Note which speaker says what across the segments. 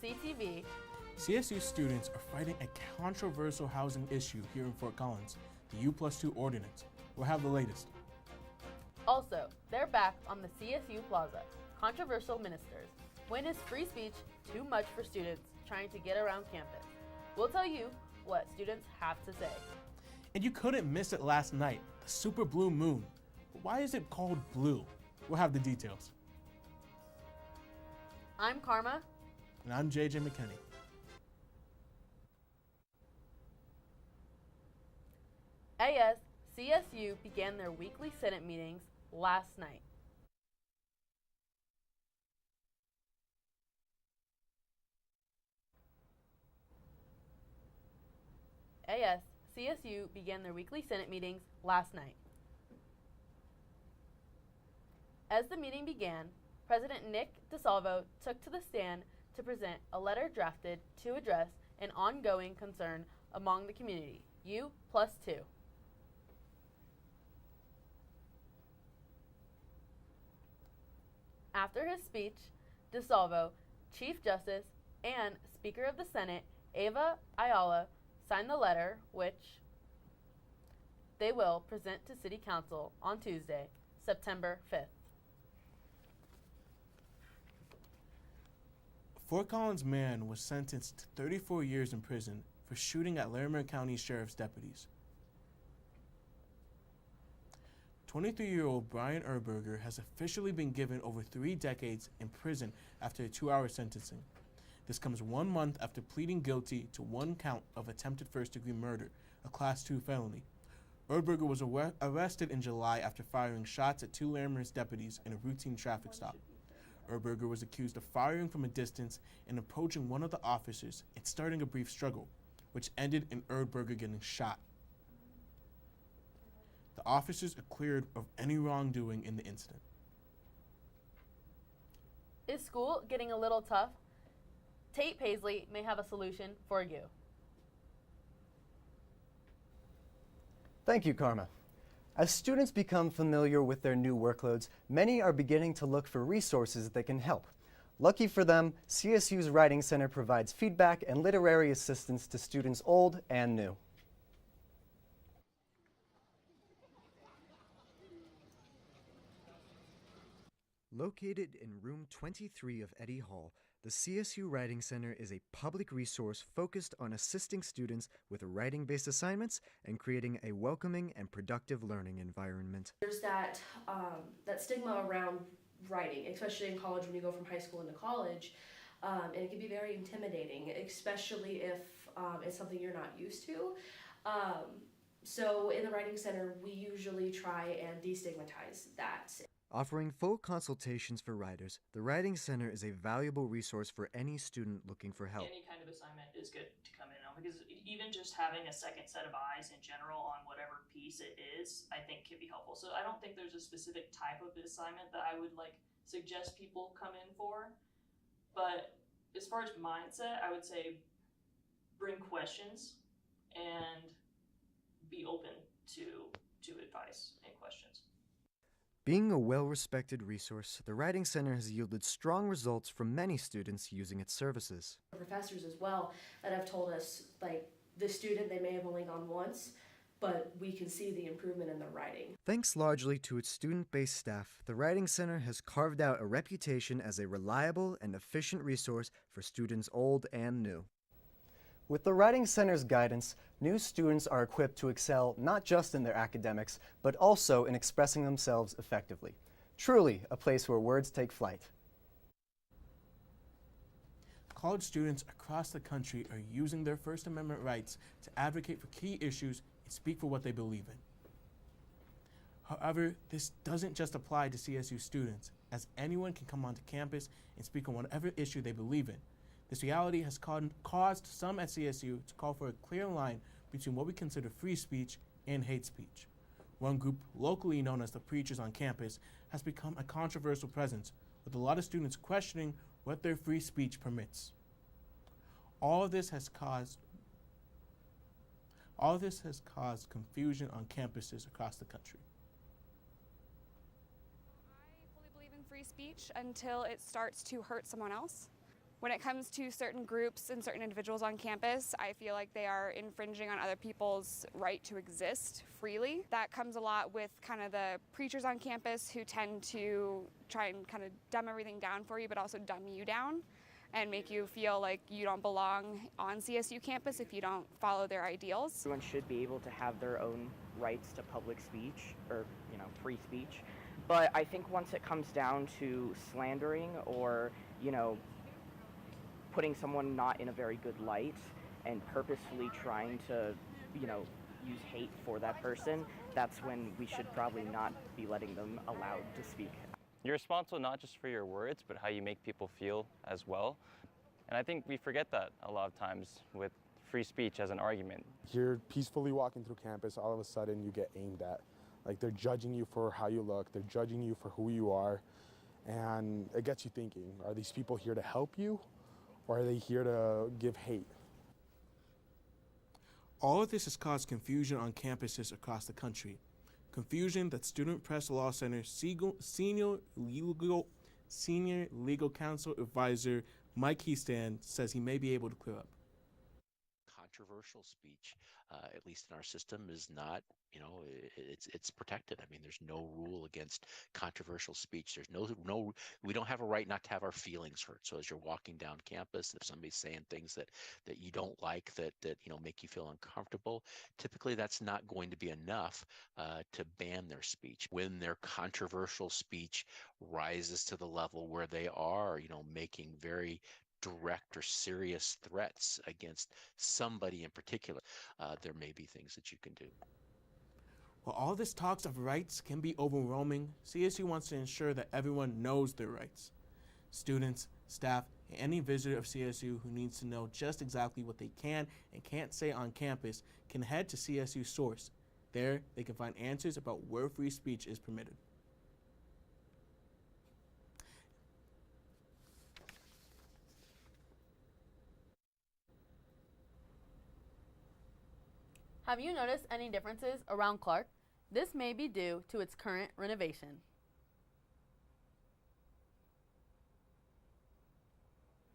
Speaker 1: CTV.
Speaker 2: CSU students are fighting a controversial housing issue here in Fort Collins, the U+2 ordinance. We'll have the latest.
Speaker 1: Also, they're back on the CSU Plaza. Controversial ministers. When is free speech too much for students trying to get around campus? We'll tell you what students have to say.
Speaker 2: And you couldn't miss it last night, the super blue moon. But why is it called blue? We'll have the details.
Speaker 1: I'm Karma.
Speaker 2: And I'm JJ McKinney.
Speaker 1: ASCSU began their weekly Senate meetings last night. ASCSU began their weekly Senate meetings last night. As the meeting began, President Nick DeSalvo took to the stand to present a letter drafted to address an ongoing concern among the community, U+2. After his speech, DeSalvo, Chief Justice, and Speaker of the Senate, Eva Ayala, signed the letter, which they will present to City Council on Tuesday, September 5th.
Speaker 2: A Fort Collins man was sentenced to 34 years in prison for shooting at Larimer County Sheriff's deputies. 23-year-old Brian Erberger has officially been given over 3 decades in prison after a 2-hour sentencing. This comes 1 month after pleading guilty to 1 count of attempted first-degree murder, a Class 2 felony. Erberger was arrested in July after firing shots at 2 Larimer's deputies in a routine traffic stop. Erberger was accused of firing from a distance and approaching one of the officers and starting a brief struggle, which ended in Erberger getting shot. The officers are cleared of any wrongdoing in the incident.
Speaker 1: Is school getting a little tough? Tate Paisley may have a solution for you.
Speaker 3: Thank you, Karma. As students become familiar with their new workloads, many are beginning to look for resources that can help. Lucky for them, CSU's Writing Center provides feedback and literary assistance to students old and new. Located in room 23 of Eddy Hall, the CSU Writing Center is a public resource focused on assisting students with writing-based assignments and creating a welcoming and productive learning environment.
Speaker 4: There's that stigma around writing, especially in college when you go from high school into college, and it can be very intimidating, especially if it's something you're not used to. So in the Writing Center, we usually try and destigmatize that.
Speaker 3: Offering full consultations for writers, the Writing Center is a valuable resource for any student looking for help.
Speaker 5: Any kind of assignment is good to come in on, because even just having a second set of eyes in general on whatever piece it is, I think can be helpful. So I don't think there's a specific type of assignment that I would suggest people come in for. But as far as mindset, I would say bring questions and be open to advice and questions.
Speaker 3: Being a well-respected resource, the Writing Center has yielded strong results from many students using its services.
Speaker 4: Professors as well that have told us, the student, they may have only gone once, but we can see the improvement in their writing.
Speaker 3: Thanks largely to its student-based staff, the Writing Center has carved out a reputation as a reliable and efficient resource for students old and new. With the Writing Center's guidance, new students are equipped to excel not just in their academics, but also in expressing themselves effectively. Truly a place where words take flight.
Speaker 2: College students across the country are using their First Amendment rights to advocate for key issues and speak for what they believe in. However, this doesn't just apply to CSU students, as anyone can come onto campus and speak on whatever issue they believe in. This reality has caused some at CSU to call for a clear line between what we consider free speech and hate speech. One group, locally known as the Preachers on campus, has become a controversial presence, with a lot of students questioning what their free speech permits. All of this has caused confusion on campuses across the country.
Speaker 6: I fully believe in free speech until it starts to hurt someone else. When it comes to certain groups and certain individuals on campus, I feel like they are infringing on other people's right to exist freely. That comes a lot with kind of the preachers on campus who tend to try and kind of dumb everything down for you, but also dumb you down and make you feel like you don't belong on CSU campus if you don't follow their ideals.
Speaker 7: Everyone should be able to have their own rights to public speech or, free speech. But I think once it comes down to slandering or, putting someone not in a very good light and purposefully trying to, use hate for that person, that's when we should probably not be letting them allowed to speak.
Speaker 8: You're responsible not just for your words, but how you make people feel as well. And I think we forget that a lot of times with free speech as an argument.
Speaker 9: You're peacefully walking through campus, all of a sudden you get aimed at. Like, they're judging you for how you look, they're judging you for who you are, and it gets you thinking, are these people here to help you, or are they here to give hate?
Speaker 2: All of this has caused confusion on campuses across the country. Confusion that Student Press Law Center senior legal counsel advisor Mike Heastan says he may be able to clear up.
Speaker 10: Controversial speech, at least in our system, is not, it's protected. I mean, there's no rule against controversial speech. There's no, we don't have a right not to have our feelings hurt. So as you're walking down campus, if somebody's saying things that you don't like, that make you feel uncomfortable, typically that's not going to be enough to ban their speech. When their controversial speech rises to the level where they are, making very direct or serious threats against somebody in particular, there may be things that you can do.
Speaker 2: While all this talks of rights can be overwhelming, CSU wants to ensure that everyone knows their rights. Students, staff, and any visitor of CSU who needs to know just exactly what they can and can't say on campus can head to CSU Source. There, they can find answers about where free speech is permitted.
Speaker 1: Have you noticed any differences around Clark? This may be due to its current renovation.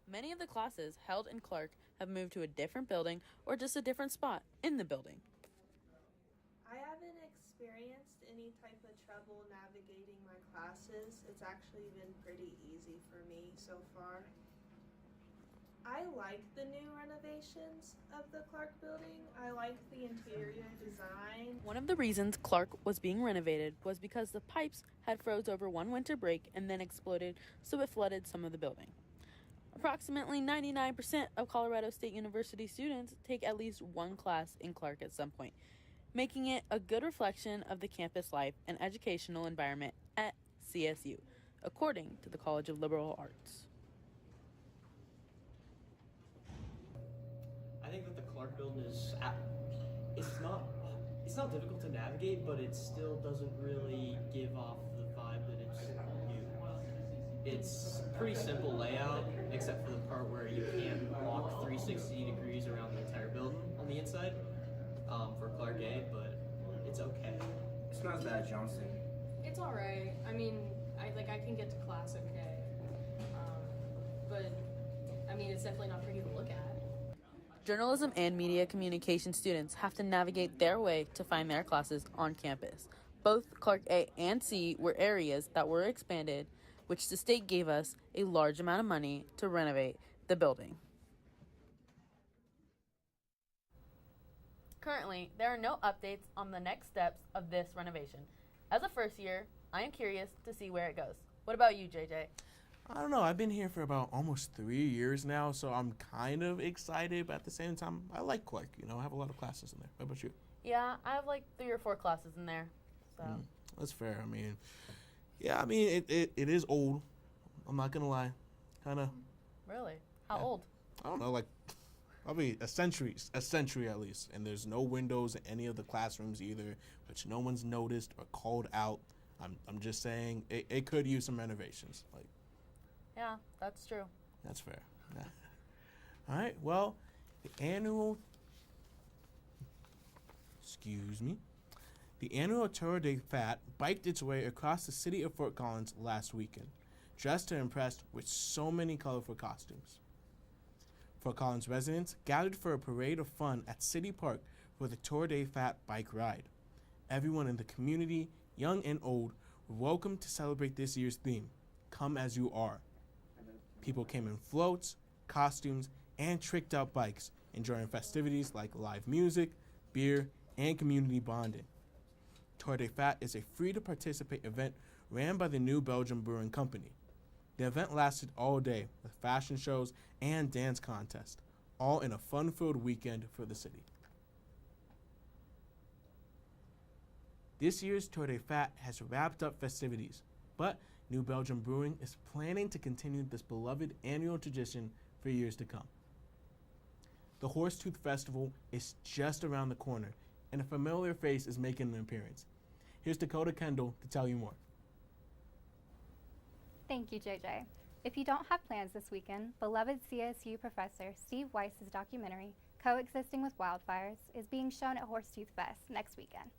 Speaker 1: Many of the classes held in Clark have moved to a different building or just a different spot in the building.
Speaker 11: I haven't experienced any type of trouble navigating my classes. It's actually been pretty easy for me so far. I like the new renovations of the Clark building. I like the interior design.
Speaker 1: One of the reasons Clark was being renovated was because the pipes had froze over one winter break and then exploded, so it flooded some of the building. Approximately 99% of Colorado State University students take at least one class in Clark at some point, making it a good reflection of the campus life and educational environment at CSU, according to the College of Liberal Arts.
Speaker 12: I think that the Clark building is, it's not difficult to navigate, but it still doesn't really give off the vibe that it's new. It's a pretty simple layout, except for the part where you can't walk 360 degrees around the entire building on the inside for Clark A, but it's okay.
Speaker 13: It's not as bad as Johnston.
Speaker 14: It's alright. I mean, I can get to class okay, but I mean, it's definitely not pretty to look at.
Speaker 1: Journalism and media communication students have to navigate their way to find their classes on campus. Both Clark A and C were areas that were expanded, which the state gave us a large amount of money to renovate the building. Currently, there are no updates on the next steps of this renovation. As a first year, I am curious to see where it goes. What about you, JJ?
Speaker 2: I don't know. I've been here for about almost 3 years now, so I'm kind of excited, but at the same time, I like Clark. I have a lot of classes in there. What about you?
Speaker 1: Yeah, I have like 3 or 4 classes in there. So
Speaker 2: that's fair. It is old. I'm not gonna lie. Kind of.
Speaker 1: Really? How old?
Speaker 2: I don't know, like probably a century at least. And there's no windows in any of the classrooms either, which no one's noticed or called out. I'm just saying it could use some renovations.
Speaker 1: Yeah, that's true.
Speaker 2: That's fair. Yeah. All right. Well, the annual Tour de Fat biked its way across the city of Fort Collins last weekend, dressed to impress with so many colorful costumes. Fort Collins residents gathered for a parade of fun at City Park for the Tour de Fat bike ride. Everyone in the community, young and old, were welcome to celebrate this year's theme, Come As You Are. People came in floats, costumes, and tricked out bikes, enjoying festivities like live music, beer, and community bonding. Tour de Fat is a free-to-participate event ran by the New Belgium Brewing Company. The event lasted all day with fashion shows and dance contests, all in a fun-filled weekend for the city. This year's Tour de Fat has wrapped up festivities, but New Belgium Brewing is planning to continue this beloved annual tradition for years to come. The Horsetooth Festival is just around the corner, and a familiar face is making an appearance. Here's Dakota Kendall to tell you more.
Speaker 15: Thank you, JJ. If you don't have plans this weekend, beloved CSU professor Steve Weiss's documentary, Coexisting with Wildfires, is being shown at Horsetooth Fest next weekend.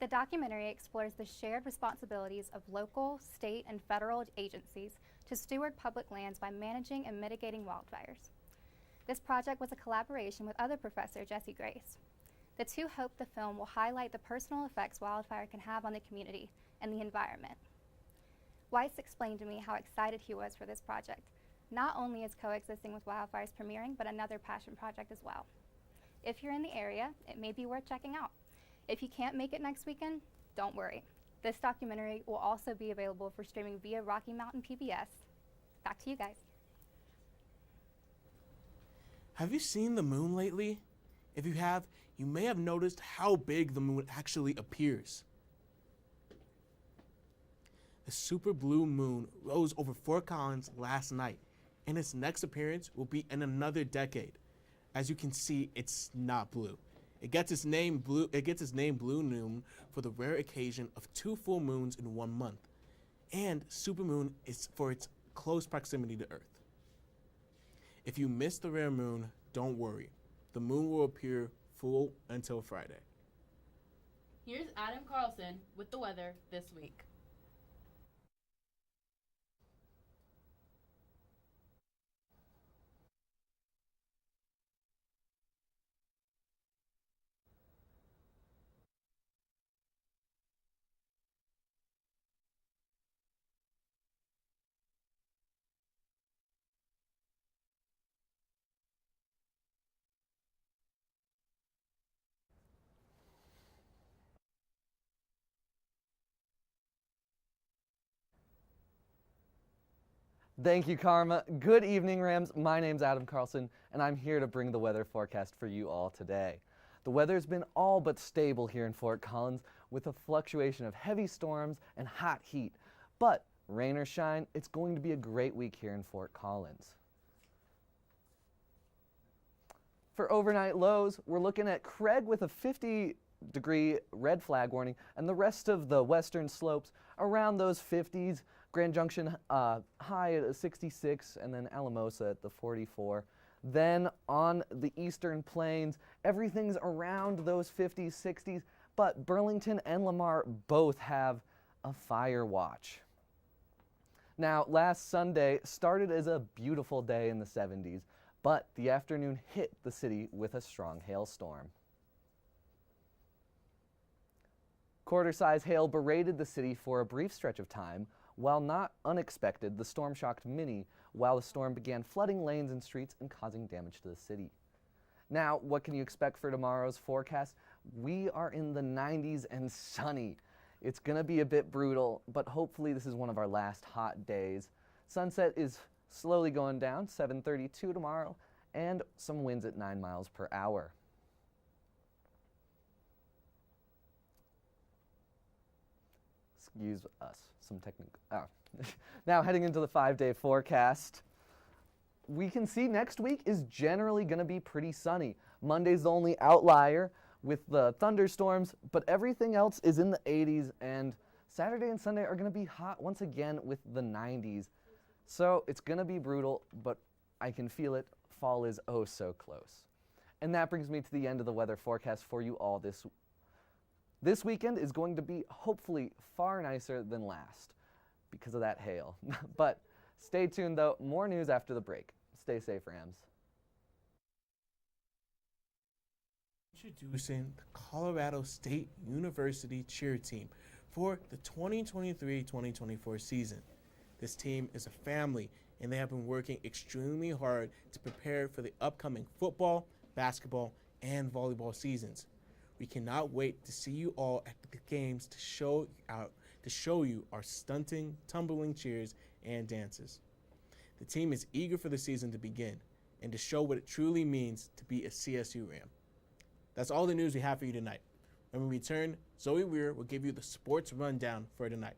Speaker 15: The documentary explores the shared responsibilities of local, state, and federal agencies to steward public lands by managing and mitigating wildfires. This project was a collaboration with other professor Jesse Grace. The two hope the film will highlight the personal effects wildfire can have on the community and the environment. Weiss explained to me how excited he was for this project. Not only is Coexisting with Wildfires premiering, but another passion project as well. If you're in the area, it may be worth checking out. If you can't make it next weekend, don't worry. This documentary will also be available for streaming via Rocky Mountain PBS. Back to you guys.
Speaker 2: Have you seen the moon lately? If you have, you may have noticed how big the moon actually appears. The super blue moon rose over Fort Collins last night, and its next appearance will be in another decade. As you can see, it's not blue. It gets its name Blue Moon for the rare occasion of 2 full moons in 1 month, and supermoon is for its close proximity to Earth. If you miss the rare moon, don't worry. The moon will appear full until Friday.
Speaker 1: Here's Adam Carlson with the weather this week.
Speaker 16: Thank you, Karma. Good evening, Rams. My name's Adam Carlson, and I'm here to bring the weather forecast for you all today. The weather's been all but stable here in Fort Collins, with a fluctuation of heavy storms and hot heat. But rain or shine, it's going to be a great week here in Fort Collins. For overnight lows, we're looking at Craig with a 50-degree red flag warning, and the rest of the western slopes around those 50s. Grand Junction high at a 66, and then Alamosa at the 44. Then on the eastern plains, everything's around those 50s, 60s, but Burlington and Lamar both have a fire watch. Now, last Sunday started as a beautiful day in the 70s, but the afternoon hit the city with a strong hailstorm. Quarter-size hail berated the city for a brief stretch of time. While not unexpected, the storm shocked many while the storm began flooding lanes and streets and causing damage to the city. Now, what can you expect for tomorrow's forecast? We are in the 90s and sunny. It's going to be a bit brutal, but hopefully this is one of our last hot days. Sunset is slowly going down, 7:32 tomorrow, and some winds at 9 miles per hour. Excuse us, some technical. Now heading into the 5-day forecast, we can see next week is generally going to be pretty sunny. Monday's the only outlier with the thunderstorms, but everything else is in the 80s, and Saturday and Sunday are going to be hot once again with the 90s. So it's going to be brutal, but I can feel it. Fall is oh so close. And that brings me to the end of the weather forecast for you all this weekend is going to be hopefully far nicer than last because of that hail. But Stay tuned, though. More news after the break. Stay safe, Rams.
Speaker 2: Introducing the Colorado State University Cheer team for the 2023-2024 season. This team is a family, and they have been working extremely hard to prepare for the upcoming football, basketball, and volleyball seasons. We cannot wait to see you all at the games to show you our stunting, tumbling cheers and dances. The team is eager for the season to begin and to show what it truly means to be a CSU Ram. That's all the news we have for you tonight. When we return, Zoe Weir will give you the sports rundown for tonight.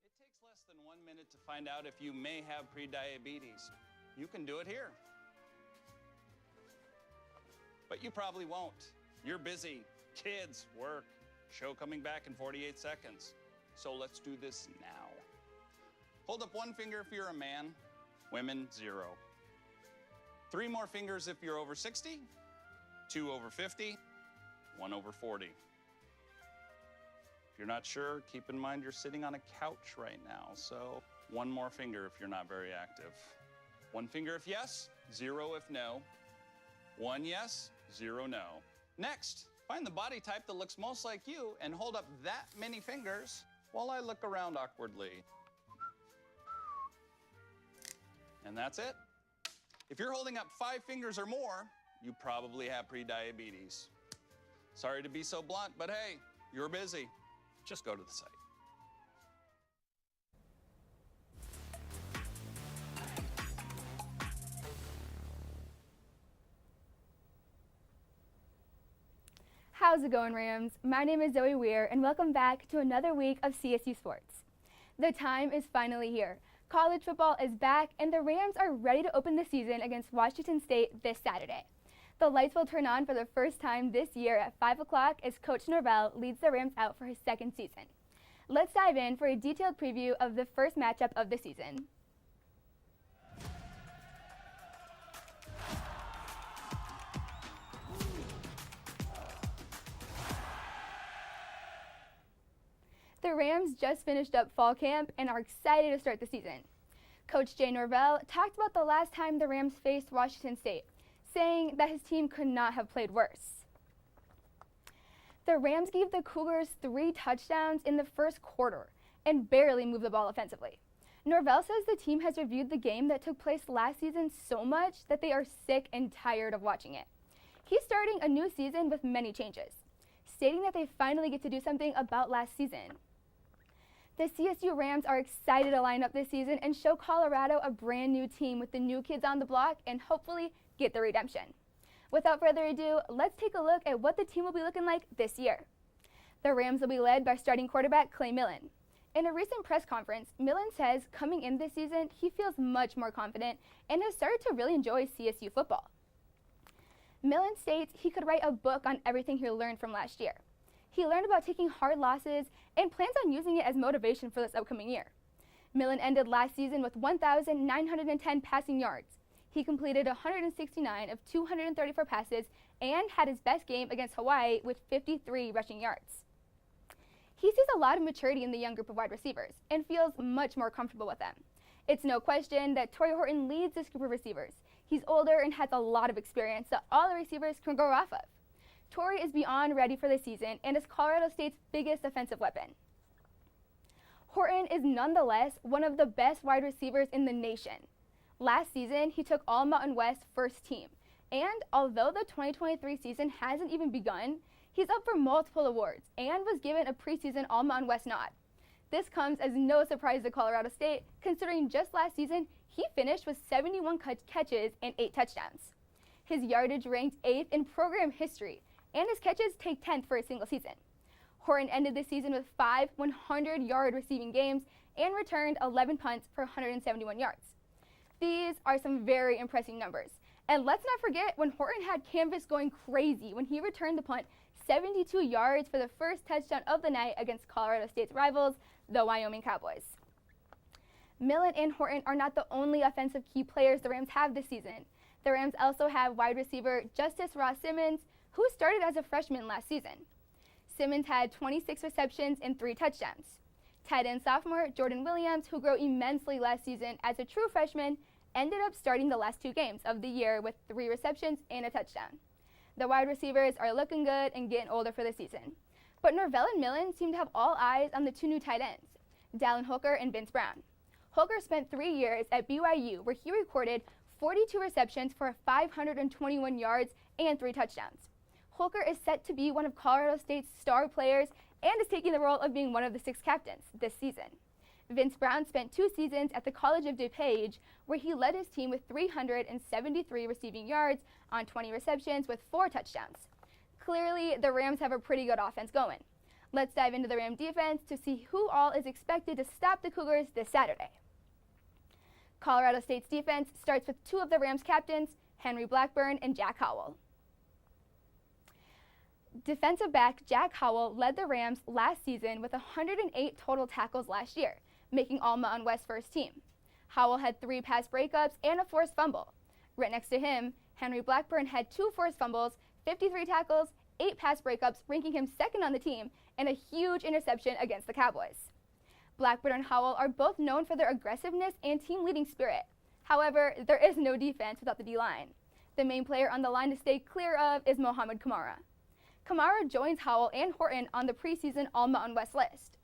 Speaker 17: It takes less than 1 minute to find out if you may have prediabetes. You can do it here. But you probably won't. You're busy. Kids, work, show coming back in 48 seconds. So let's do this now. Hold up one finger if you're a man, women, 0. 3 more fingers if you're over 60, 2 over 50, 1 over 40. If you're not sure, keep in mind you're sitting on a couch right now, so 1 more finger if you're not very active. 1 finger if yes, 0 if no. 1 yes, 0 no. Next, find the body type that looks most like you and hold up that many fingers while I look around awkwardly. And that's it. If you're holding up 5 fingers or more, you probably have prediabetes. Sorry to be so blunt, but hey, you're busy. Just go to the site.
Speaker 18: How's it going, Rams? My name is Zoe Weir, and welcome back to another week of CSU Sports. The time is finally here. College football is back, and the Rams are ready to open the season against Washington State this Saturday. The lights will turn on for the first time this year at 5 o'clock as Coach Norvell leads the Rams out for his second season. Let's dive in for a detailed preview of the first matchup of the season. The Rams just finished up fall camp and are excited to start the season. Coach Jay Norvell talked about the last time the Rams faced Washington State, saying that his team could not have played worse. The Rams gave the Cougars 3 touchdowns in the first quarter and barely moved the ball offensively. Norvell says the team has reviewed the game that took place last season so much that they are sick and tired of watching it. He's starting a new season with many changes, stating that they finally get to do something about last season. The CSU Rams are excited to line up this season and show Colorado a brand new team with the new kids on the block and hopefully get the redemption. Without further ado, let's take a look at what the team will be looking like this year. The Rams will be led by starting quarterback Clay Millen. In a recent press conference, Millen says coming in this season, he feels much more confident and has started to really enjoy CSU football. Millen states he could write a book on everything he learned from last year. He learned about taking hard losses and plans on using it as motivation for this upcoming year. Millen ended last season with 1,910 passing yards. He completed 169 of 234 passes and had his best game against Hawaii with 53 rushing yards. He sees a lot of maturity in the young group of wide receivers and feels much more comfortable with them. It's no question that Torrey Horton leads this group of receivers. He's older and has a lot of experience that all the receivers can grow off of. Torrey is beyond ready for the season and is Colorado State's biggest offensive weapon. Horton is nonetheless one of the best wide receivers in the nation. Last season, he took All Mountain West first team, and although the 2023 season hasn't even begun, he's up for multiple awards and was given a preseason All Mountain West nod. This comes as no surprise to Colorado State, considering just last season, he finished with 71 catches and 8 touchdowns. His yardage ranked 8th in program history, and his catches take 10th for a single season. Horton ended the season with 5 100-yard receiving games and returned 11 punts for 171 yards. These are some very impressive numbers. And let's not forget when Horton had canvas going crazy when he returned the punt 72 yards for the first touchdown of the night against Colorado State's rivals, the Wyoming Cowboys. Millen and Horton are not the only offensive key players the Rams have this season. The Rams also have wide receiver Justice Ross Simmons, who started as a freshman last season. Simmons had 26 receptions and 3 touchdowns. Tight end sophomore Jordan Williams, who grew immensely last season as a true freshman, ended up starting the last 2 games of the year with 3 receptions and a touchdown. The wide receivers are looking good and getting older for the season. But Norvell and Millen seem to have all eyes on the 2 new tight ends, Dallin Hooker and Vince Brown. Hooker spent 3 years at BYU, where he recorded 42 receptions for 521 yards and 3 touchdowns. Hooker is set to be one of Colorado State's star players and is taking the role of being one of the 6 captains this season. Vince Brown spent 2 seasons at the College of DuPage, where he led his team with 373 receiving yards on 20 receptions with 4 touchdowns. Clearly, the Rams have a pretty good offense going. Let's dive into the Ram defense to see who all is expected to stop the Cougars this Saturday. Colorado State's defense starts with 2 of the Rams captains, Henry Blackburn and Jack Howell. Defensive back Jack Howell led the Rams last season with 108 total tackles last year, making All Mountain West first team. Howell had 3 pass breakups and a forced fumble. Right next to him, Henry Blackburn had 2 forced fumbles, 53 tackles, 8 pass breakups, ranking him second on the team, and a huge interception against the Cowboys. Blackburn and Howell are both known for their aggressiveness and team-leading spirit. However, there is no defense without the D-line. The main player on the line to stay clear of is Mohamed Kamara. Kamara joins Howell and Horton on the preseason All-Mountain West list.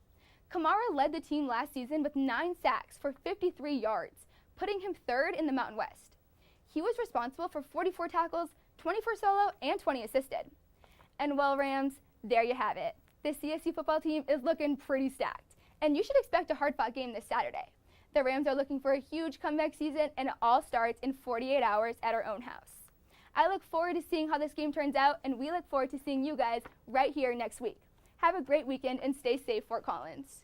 Speaker 18: Kamara led the team last season with 9 sacks for 53 yards, putting him 3rd in the Mountain West. He was responsible for 44 tackles, 24 solo, and 20 assisted. And well, Rams, there you have it. The CSU football team is looking pretty stacked, and you should expect a hard-fought game this Saturday. The Rams are looking for a huge comeback season, and it all starts in 48 hours at our own house. I look forward to seeing how this game turns out, and we look forward to seeing you guys right here next week. Have a great weekend and stay safe, Fort Collins.